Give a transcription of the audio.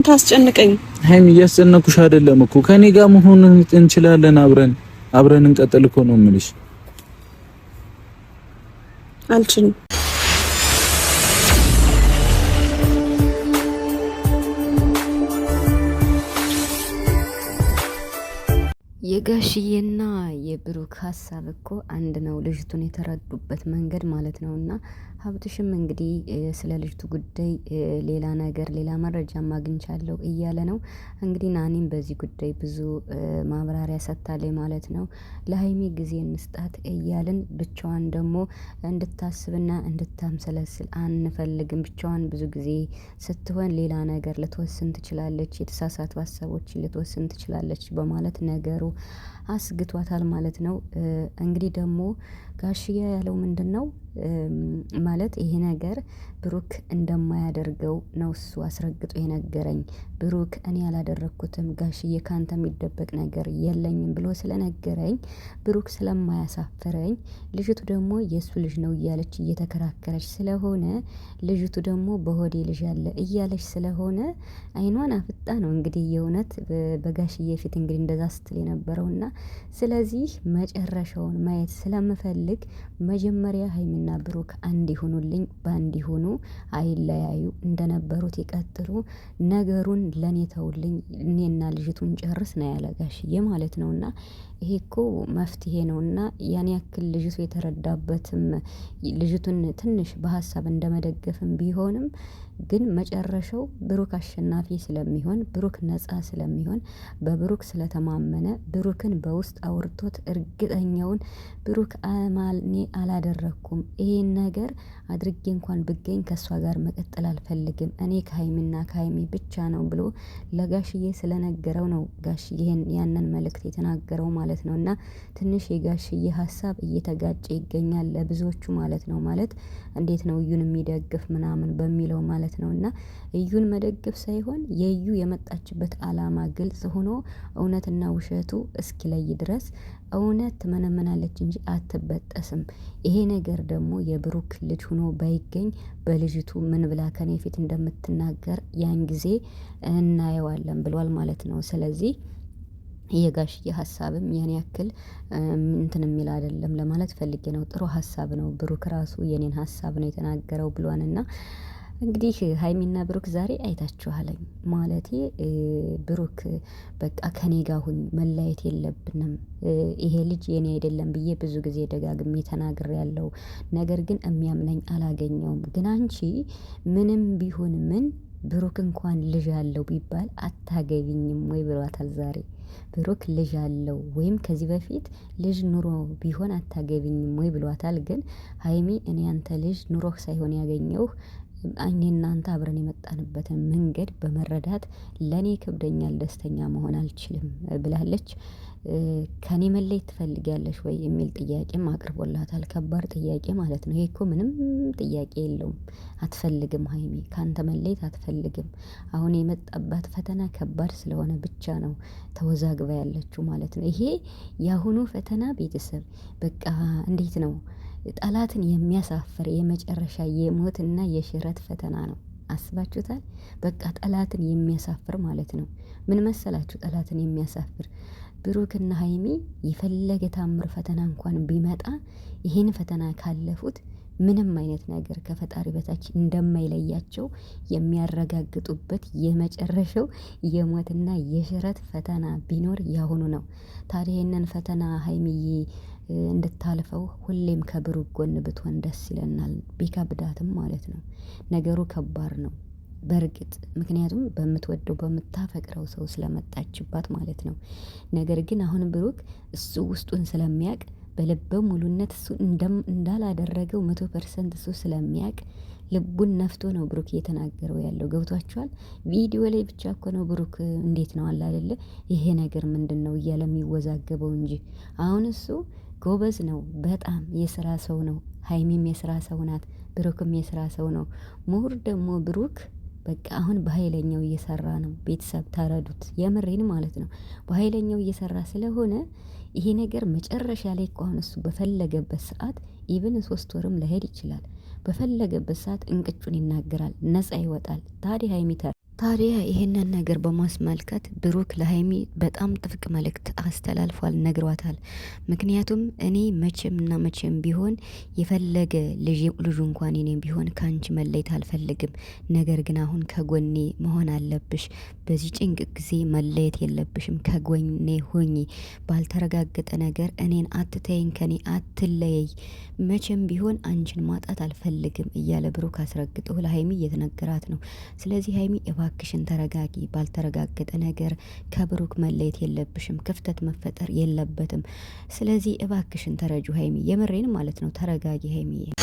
ታስጨንቀኝ። ሃይሚ እያስጨነኩሽ አይደለም እኮ ከኔ ጋር መሆን እንችላለን። አብረን እንቀጥል እኮ ነው የምልሽ። አልችልም። የጋሽዬና የብሩክ ሀሳብ እኮ አንድ ነው። ልጅቱን የተረዱበት መንገድ ማለት ነውና ሀብትሽም እንግዲህ ስለ ልጅቱ ጉዳይ ሌላ ነገር ሌላ መረጃ አግኝቻለሁ እያለ ነው። እንግዲህ ናኒም በዚህ ጉዳይ ብዙ ማብራሪያ ሰጥታለች ማለት ነው። ለሀይሚ ጊዜ እንስጣት እያልን ብቻዋን ደግሞ እንድታስብና እንድታምሰለስል አንፈልግም። ብቻዋን ብዙ ጊዜ ስትሆን ሌላ ነገር ልትወስን ትችላለች፣ የተሳሳቱ ሀሳቦችን ልትወስን ትችላለች በማለት ነገሩ አስግቷታል ማለት ነው። እንግዲህ ደግሞ ጋሽዬ ያለው ምንድነው ማለት ይሄ ነገር ብሩክ እንደማያደርገው ነው እሱ አስረግጦ የነገረኝ። ብሩክ እኔ ያላደረኩትም ጋሽዬ ካንተ የሚደበቅ ነገር የለኝም ብሎ ስለነገረኝ ብሩክ ስለማያሳፍረኝ ልጅቱ ደግሞ የእሱ ልጅ ነው እያለች እየተከራከረች ስለሆነ ልጅቱ ደግሞ በሆዴ ልጅ አለ እያለች ስለሆነ አይኗን አፍጣ ነው እንግዲህ የእውነት በጋሽዬ ፊት እንግዲህ እንደዛ ስትል የነበረውና ስለዚህ መጨረሻውን ማየት ስለምፈልግ መጀመሪያ ሀይሚና ብሩክ አንድ ይሁኑልኝ፣ በአንድ ይሁኑ፣ አይለያዩ፣ እንደነበሩት ይቀጥሉ፣ ነገሩን ለኔ ተውልኝ፣ እኔና ልጅቱን ጨርስ ነው ያለ ጋሽዬ ማለት ነውና ይሄ እኮ መፍትሄ ነውና ያን ያክል ልጅቱ የተረዳበትም ልጅቱን ትንሽ በሀሳብ እንደመደገፍም ቢሆንም ግን መጨረሻው ብሩክ አሸናፊ ስለሚሆን ብሩክ ነፃ ስለሚሆን በብሩክ ስለተማመነ ብሩክን በውስጥ አውርቶት እርግጠኛውን ብሩክ እኔ አላደረኩም ይሄን ነገር አድርጌ እንኳን ብገኝ ከእሷ ጋር መቀጠል አልፈልግም፣ እኔ ከሀይሚና ከሀይሚ ብቻ ነው ብሎ ለጋሽዬ ስለነገረው ነው ጋሽዬን ያንን መልእክት የተናገረው ማለት ነው። እና ትንሽ የጋሽዬ ሀሳብ እየተጋጨ ይገኛል ለብዙዎቹ ማለት ነው። ማለት እንዴት ነው እዩን የሚደግፍ ምናምን በሚለው ማለት ነው። እና እዩን መደገፍ ሳይሆን የእዩ የመጣችበት አላማ ግልጽ ሆኖ እውነትና ውሸቱ እስኪለይ ድረስ እውነት ትመነመናለች እንጂ አትበጠስም። ይሄ ነገር ደግሞ የብሩክ ልጅ ሆኖ ባይገኝ በልጅቱ ምን ብላ ከኔ ፊት እንደምትናገር ያን ጊዜ እናየዋለን ብሏል ማለት ነው። ስለዚህ የጋሽዬ ሀሳብም ያን ያክል እንትን የሚል አይደለም ለማለት ፈልጌ ነው። ጥሩ ሀሳብ ነው። ብሩክ ራሱ የኔን ሀሳብ ነው የተናገረው ብሏንና እንግዲህ ሀይሚና ብሩክ ዛሬ አይታችኋለኝ ማለቴ ብሩክ በቃ ከኔ ጋር ሁኝ መለያየት የለብንም ይሄ ልጅ የኔ አይደለም ብዬ ብዙ ጊዜ ደጋግሜ ተናግሬያለሁ። ነገር ግን የሚያምነኝ አላገኘውም። ግን አንቺ ምንም ቢሆን ምን ብሩክ እንኳን ልጅ አለው ቢባል አታገቢኝም ወይ ብሏታል ዛሬ። ብሩክ ልጅ አለው ወይም ከዚህ በፊት ልጅ ኑሮ ቢሆን አታገቢኝም ወይ ብሏታል። ግን ሀይሚ እኔ አንተ ልጅ ኑሮህ ሳይሆን ያገኘውህ እኔ እናንተ አብረን የመጣንበትን መንገድ በመረዳት ለኔ ከብደኛል፣ ደስተኛ መሆን አልችልም ብላለች። ከኔ መለየት ትፈልጊያለሽ ወይ የሚል ጥያቄም አቅርቦላታል። ከባድ ጥያቄ ማለት ነው። ይሄ እኮ ምንም ጥያቄ የለውም። አትፈልግም ሀይሚ ካንተ መለየት አትፈልግም። አሁን የመጣባት ፈተና ከባድ ስለሆነ ብቻ ነው ተወዛግባ ያለችው ማለት ነው። ይሄ የአሁኑ ፈተና ቤተሰብ በቃ እንዴት ነው ጠላትን የሚያሳፍር የመጨረሻ የሞትና የሽረት ፈተና ነው። አስባችሁታል? በቃ ጠላትን የሚያሳፍር ማለት ነው። ምን መሰላችሁ? ጠላትን የሚያሳፍር ብሩክና ሀይሚ የፈለገ ታምር ፈተና እንኳን ቢመጣ ይሄን ፈተና ካለፉት ምንም አይነት ነገር ከፈጣሪ በታች እንደማይለያቸው የሚያረጋግጡበት የመጨረሻው የሞትና የሽረት ፈተና ቢኖር ያሁኑ ነው። ታዲያ ይሄንን ፈተና ሀይሚዬ እንድታልፈው ሁሌም ከብሩክ ጎን ብትሆን ደስ ይለናል። ቢከብዳትም ማለት ነው። ነገሩ ከባድ ነው በእርግጥ ምክንያቱም በምትወደው በምታፈቅረው ሰው ስለመጣችባት ማለት ነው። ነገር ግን አሁን ብሩክ እሱ ውስጡን ስለሚያውቅ በልበ ሙሉነት እሱ እንዳላደረገው 100% እሱ ስለሚያውቅ ልቡን ነፍቶ ነው ብሩክ እየተናገረው ያለው። ገብቷችኋል? ቪዲዮ ላይ ብቻ እኮ ነው ብሩክ እንዴት ነው አለ አይደለ ይሄ ነገር ምንድነው እያለ የሚወዛገበው እንጂ አሁን እሱ ጎበዝ ነው። በጣም የስራ ሰው ነው። ሀይሚም የስራ ሰው ናት። ብሩክም የስራ ሰው ነው። ምሁር ደግሞ ብሩክ በቃ አሁን በኃይለኛው እየሰራ ነው። ቤተሰብ ታረዱት፣ የምሬን ማለት ነው። በኃይለኛው እየሰራ ስለሆነ ይሄ ነገር መጨረሻ ላይ እኮ አሁን እሱ በፈለገበት ሰዓት ኢቭን 3 ወርም ለሄድ ይችላል። በፈለገበት ሰዓት እንቅጩን ይናገራል፣ ነፃ ይወጣል። ታዲያ ሀይሚ ታዲያ ይሄንን ነገር በማስመልከት ብሩክ ለሀይሚ በጣም ጥብቅ መልእክት አስተላልፏል፣ ነግሯታል። ምክንያቱም እኔ መቼምና መቼም ቢሆን የፈለገ ልጁ እንኳን እኔም ቢሆን ከአንቺ መለየት አልፈልግም። ነገር ግን አሁን ከጎኔ መሆን አለብሽ። በዚህ ጭንቅ ጊዜ መለየት የለብሽም። ከጎኔ ሆኚ። ባልተረጋገጠ ነገር እኔን አትተይኝ፣ ከኔ አትለየይ። መቼም ቢሆን አንቺን ማጣት አልፈልግም እያለ ብሩክ አስረግጦ ለሀይሚ እየተነገራት ነው። ስለዚህ ሀይሚ እባክሽን ተረጋጊ። ባልተረጋገጠ ነገር ከብሩክ መለየት የለብሽም። ክፍተት መፈጠር የለበትም። ስለዚህ እባክሽን ተረጁ ሀይሚ። የምሬን ማለት ነው። ተረጋጊ ሀይሚዬ።